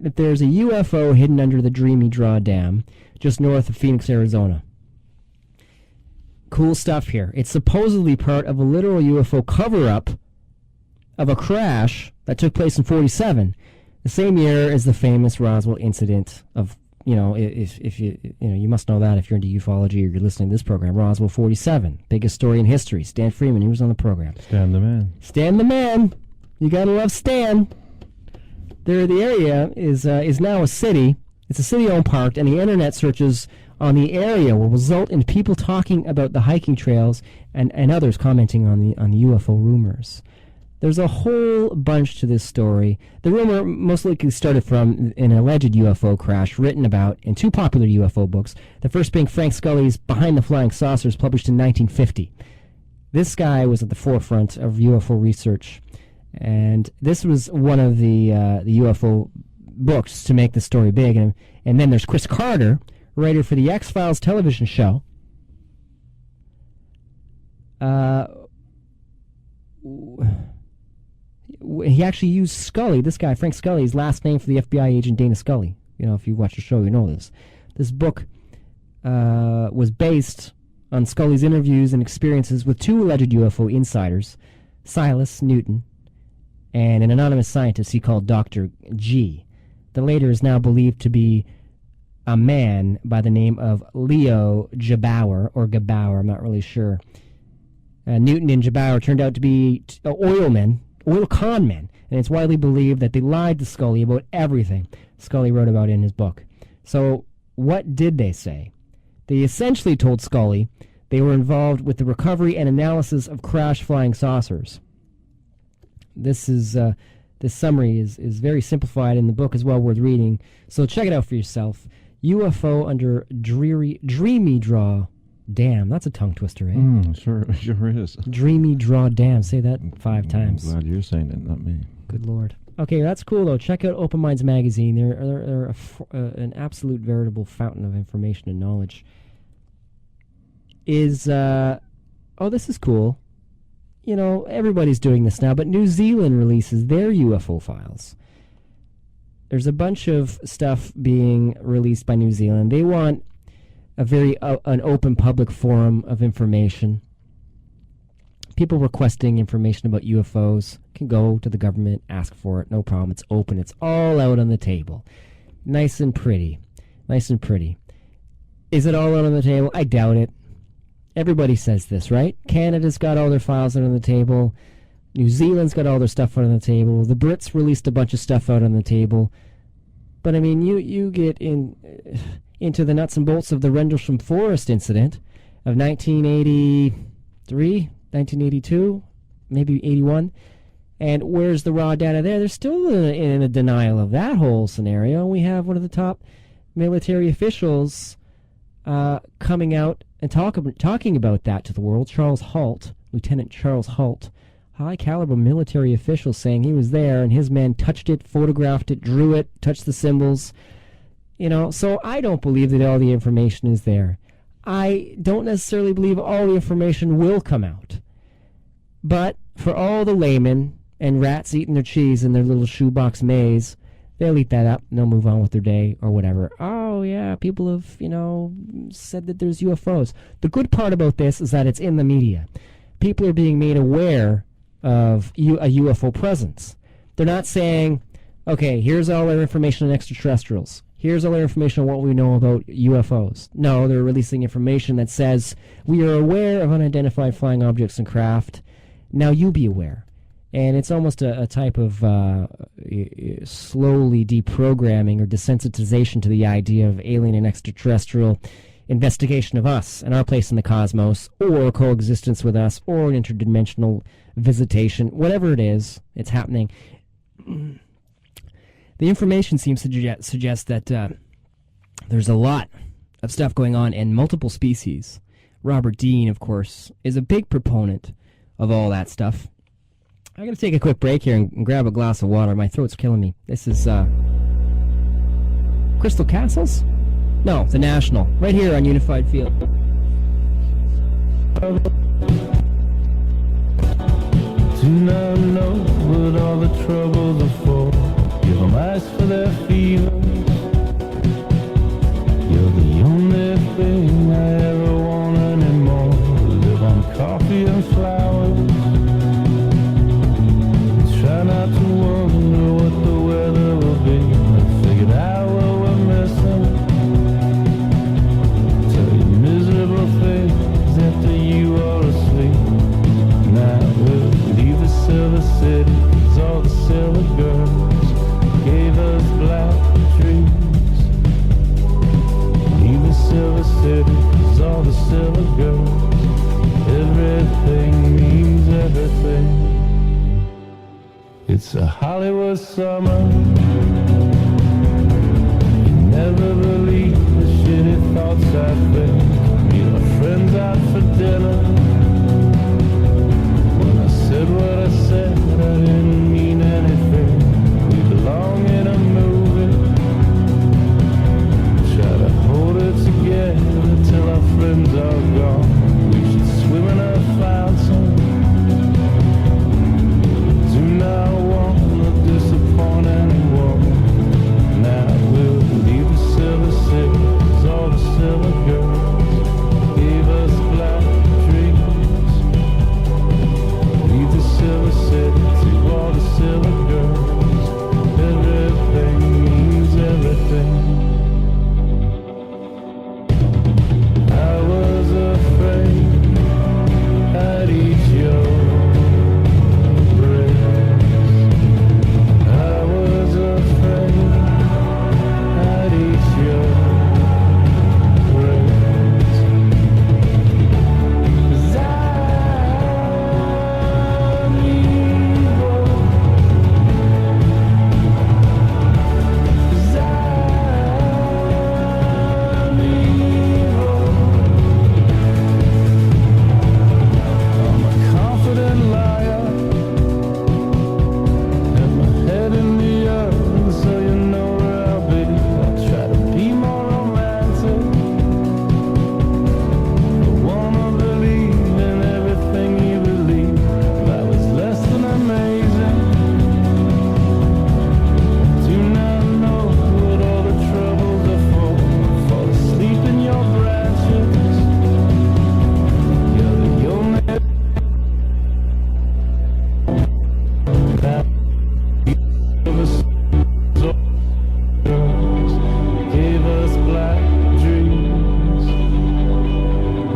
that there's a UFO hidden under the Dreamy Draw Dam, just north of Phoenix, Arizona. Cool stuff here. It's supposedly part of a literal UFO cover-up of a crash that took place in 1947, the same year as the famous Roswell incident of, if you must know that if you're into ufology or you're listening to this program, Roswell 47, biggest story in history. Stan Freeman, he was on the program. Stan the man. Stan the man. You gotta love Stan. The area is now a city. It's a city-owned park, and the internet searches on the area will result in people talking about the hiking trails and others commenting on the UFO rumors. There's a whole bunch to this story. The rumor most likely started from an alleged UFO crash written about in two popular UFO books, the first being Frank Scully's Behind the Flying Saucers, published in 1950. This guy was at the forefront of UFO research, and this was one of the UFO books to make the story big. And then there's Chris Carter, writer for the X-Files television show. He actually used Scully, this guy, Frank Scully's last name for the FBI agent Dana Scully. If you watch the show, you know this. This book was based on Scully's interviews and experiences with two alleged UFO insiders, Silas Newton and an anonymous scientist he called Dr. G. The later is now believed to be a man by the name of Leo Gebauer, or Gebauer, I'm not really sure. Newton and Gebauer turned out to be oil con men, and it's widely believed that they lied to Scully about everything Scully wrote about in his book. So what did they say? They essentially told Scully they were involved with the recovery and analysis of crash flying saucers. This summary is very simplified, and the book is well worth reading, so check it out for yourself. UFO under Dreamy Draw Dam. That's a tongue twister, eh? Sure is. Dreamy Draw Dam. Say that 5 times. I'm glad you're saying it, not me. Good Lord. Okay, that's cool, though. Check out Open Minds magazine. They're an absolute veritable fountain of information and knowledge. This is cool. Everybody's doing this now, but New Zealand releases their UFO files. There's a bunch of stuff being released by New Zealand. They want an open public forum of information. People requesting information about UFOs can go to the government, ask for it, no problem. It's open. It's all out on the table. Nice and pretty. Nice and pretty. Is it all out on the table? I doubt it. Everybody says this, right? Canada's got all their files out on the table. New Zealand's got all their stuff out on the table. The Brits released a bunch of stuff out on the table. But, I mean, you get into the nuts and bolts of the Rendlesham Forest incident of 1983, 1982, maybe 81. And where's the raw data there? They're still in a denial of that whole scenario. We have one of the top military officials coming out and talking about that to the world, Charles Halt, Lieutenant Charles Halt, high-caliber military official, saying he was there and his men touched it, photographed it, drew it, touched the symbols. So I don't believe that all the information is there. I don't necessarily believe all the information will come out. But for all the laymen and rats eating their cheese in their little shoebox maze, they'll eat that up and they'll move on with their day or whatever. Oh, yeah, people have, said that there's UFOs. The good part about this is that it's in the media. People are being made aware of a UFO presence. They're not saying, okay, here's all our information on extraterrestrials. Here's all our information on what we know about UFOs. No, they're releasing information that says, we are aware of unidentified flying objects and craft. Now you be aware. And it's almost a type of slowly deprogramming or desensitization to the idea of alien and extraterrestrial investigation of us and our place in the cosmos, or coexistence with us, or an interdimensional visitation. Whatever it is, it's happening. The information seems to suggest that there's a lot of stuff going on in multiple species. Robert Dean, of course, is a big proponent of all that stuff. I'm going to take a quick break here and grab a glass of water. My throat's killing me. This is Crystal Castles? No, the National. Right here on Unified Field. Do not know what all the troubles are for. Give them ice for their fever. You're the only thing I ever want anymore. Live on coffee and flowers. Try not to wonder what the weather will be. I figured out what we're missing. Tell you miserable things after you are asleep. Now we'll leave the Silver City, 'cause all the silver girls gave us black dreams. Leave the Silver City, 'cause all the silver girls, everything means everything. It's a Hollywood summer. You never believe the shitty thoughts I think. Meet my friends out for dinner. When I said what I said, I didn't mean anything. We belong in a movie. Try to hold it together till our friends are gone. We should swim in a fountain. Do not want to disappoint anyone. Now we'll leave the Silver City, 'cause all the silver girls gave us black dreams. Leave the Silver City to all the silver girls. Everything means everything. I was afraid I'd eat your breast. I was afraid I'd eat your breast. 'Cause I'm evil. 'Cause I'm evil. I'm a confident liar. Have my head in the earth, so you know where I'll be. I'll try to be more romantic. I wanna believe in everything you believe. If I was less than amazing, do not know what all the troubles are for. Fall asleep in your branches. You're the only girls gave us black dreams.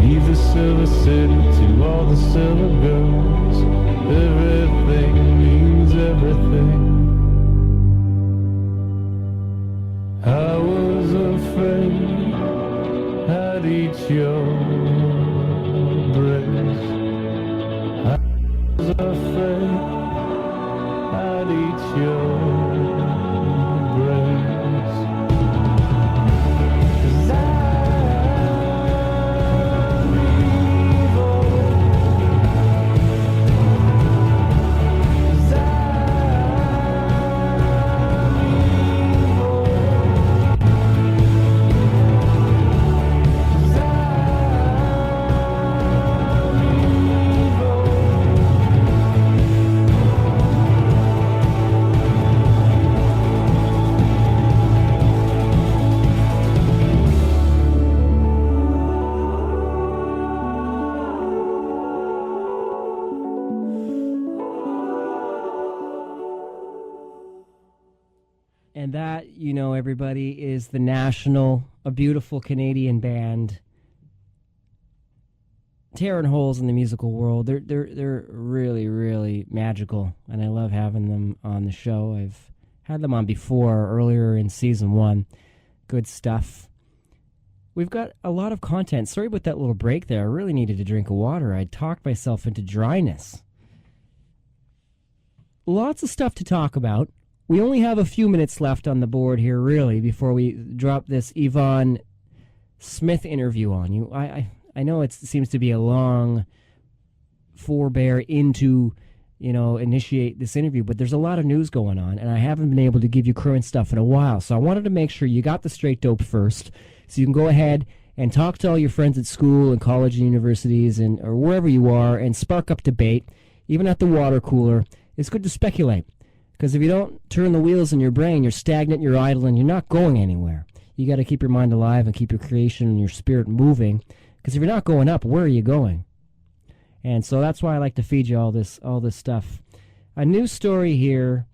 Leave the Silver City to all the silver girls. Everything means everything. I was afraid I'd eat your breast. I was afraid I'd eat your breast. 'Cause I'm evil. 'Cause I'm evil. 'Cause And that, you know, everybody, is the National, a beautiful Canadian band. Tearing holes in the musical world. They're really, really magical, and I love having them on the show. I've had them on before, earlier in season 1. Good stuff. We've got a lot of content. Sorry about that little break there. I really needed a drink of water. I talked myself into dryness. Lots of stuff to talk about. We only have a few minutes left on the board here, really, before we drop this Yvonne Smith interview on you. I know it seems to be a long forbear into, initiate this interview, but there's a lot of news going on, and I haven't been able to give you current stuff in a while. So I wanted to make sure you got the straight dope first, so you can go ahead and talk to all your friends at school and college and universities or wherever you are and spark up debate, even at the water cooler. It's good to speculate. Because if you don't turn the wheels in your brain, you're stagnant, you're idle, and you're not going anywhere. You got to keep your mind alive and keep your creation and your spirit moving. Because if you're not going up, where are you going? And so that's why I like to feed you all this stuff. A new story here.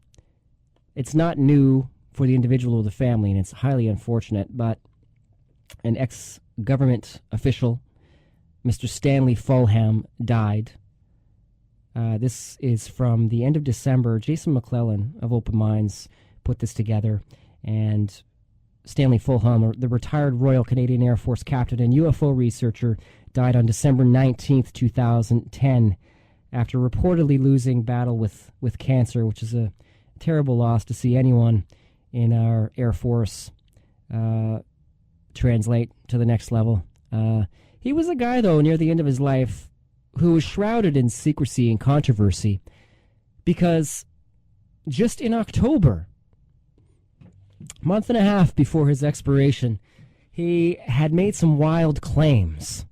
It's not new for the individual or the family, and it's highly unfortunate, but an ex-government official, Mr. Stanley Fulham, died. This is from the end of December. Jason McClellan of Open Minds put this together, and Stanley Fulham, the retired Royal Canadian Air Force captain and UFO researcher, died on December 19th, 2010, after reportedly losing battle with cancer, which is a terrible loss to see anyone in our Air Force translate to the next level. He was a guy, though, near the end of his life who was shrouded in secrecy and controversy because just in October, a month and a half before his expiration, he had made some wild claims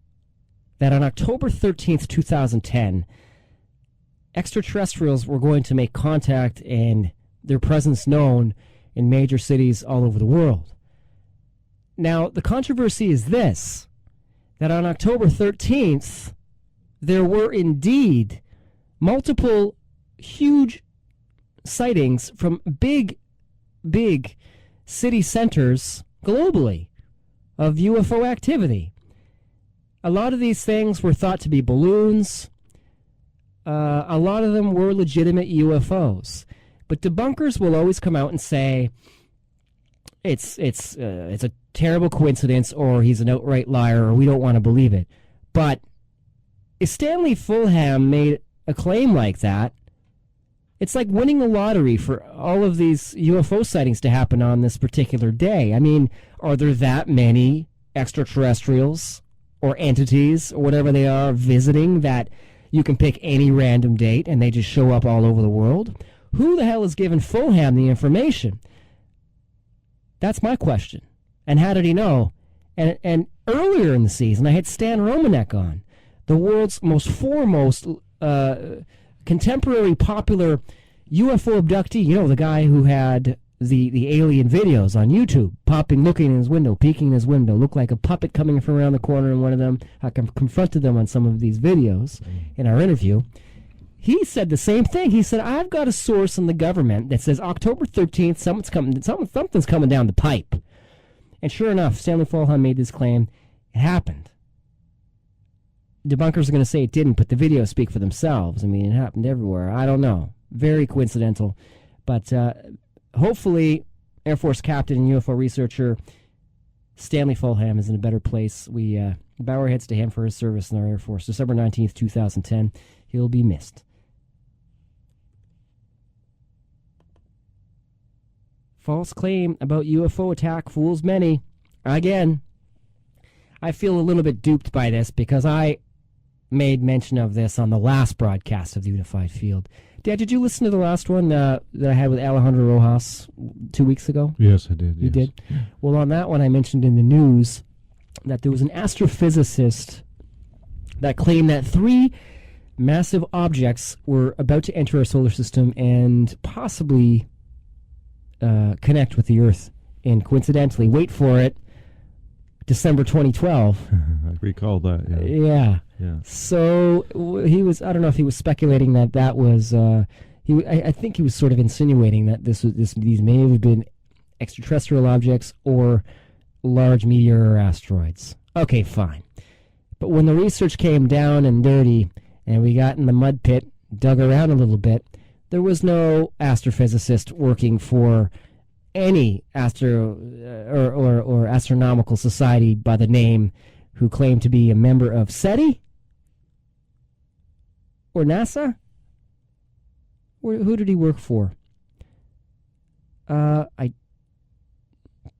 that on October 13th, 2010, extraterrestrials were going to make contact and their presence known in major cities all over the world. Now, the controversy is this, that on October 13th, there were indeed multiple huge sightings from big city centers globally of UFO activity. A lot of these things were thought to be balloons. A lot of them were legitimate UFOs. But debunkers will always come out and say it's a terrible coincidence, or he's an outright liar, or we don't want to believe it. But if Stanley Fulham made a claim like that, it's like winning the lottery for all of these UFO sightings to happen on this particular day. I mean, are there that many extraterrestrials or entities or whatever they are visiting that you can pick any random date and they just show up all over the world? Who the hell has given Fulham the information? That's my question. And how did he know? And earlier in the season, I had Stan Romanek on, the world's most foremost contemporary popular UFO abductee. You know, the guy who had the alien videos on YouTube, looking in his window, peeking in his window, looked like a puppet coming from around the corner in one of them. I confronted them on some of these videos in our interview. He said the same thing. He said, I've got a source in the government that says October 13th, something's coming down the pipe. And sure enough, Stanley Fulham made this claim. It happened. Debunkers are going to say it didn't, but the videos speak for themselves. I mean, it happened everywhere. I don't know. Very coincidental. But hopefully, Air Force captain and UFO researcher Stanley Fulham is in a better place. We bow our heads to him for his service in our Air Force. December 19th, 2010. He'll be missed. False claim about UFO attack fools many. Again, I feel a little bit duped by this because I made mention of this on the last broadcast of the Unified Field. Dad, did you listen to the last one that I had with Alejandro Rojas 2 weeks ago? Yes, I did. You did? Well, on that one, I mentioned in the news that there was an astrophysicist that claimed that 3 massive objects were about to enter our solar system and possibly connect with the Earth. And coincidentally, wait for it, December 2012. I recall that. Yeah. So he was, I don't know if he was speculating that was, I think he was sort of insinuating that these may have been extraterrestrial objects or large meteor or asteroids. Okay, fine. But when the research came down and dirty and we got in the mud pit, dug around a little bit, there was no astrophysicist working for any or astronomical society by the name who claimed to be a member of SETI or NASA. Who did he work for?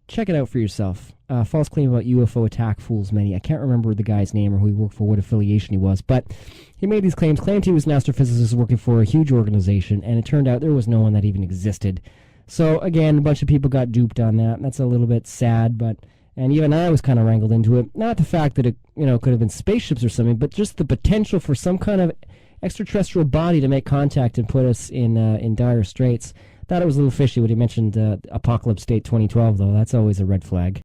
Check it out for yourself. False claim about UFO attack fools many. I can't remember the guy's name or who he worked for, what affiliation he was, but he made these claims, claimed he was an astrophysicist working for a huge organization, and it turned out there was no one that even existed. So, again, a bunch of people got duped on that. That's a little bit sad, and even I was kind of wrangled into it. Not the fact that it, could have been spaceships or something, but just the potential for some kind of extraterrestrial body to make contact and put us in dire straits. Thought it was a little fishy when he mentioned Apocalypse Date 2012, though. That's always a red flag.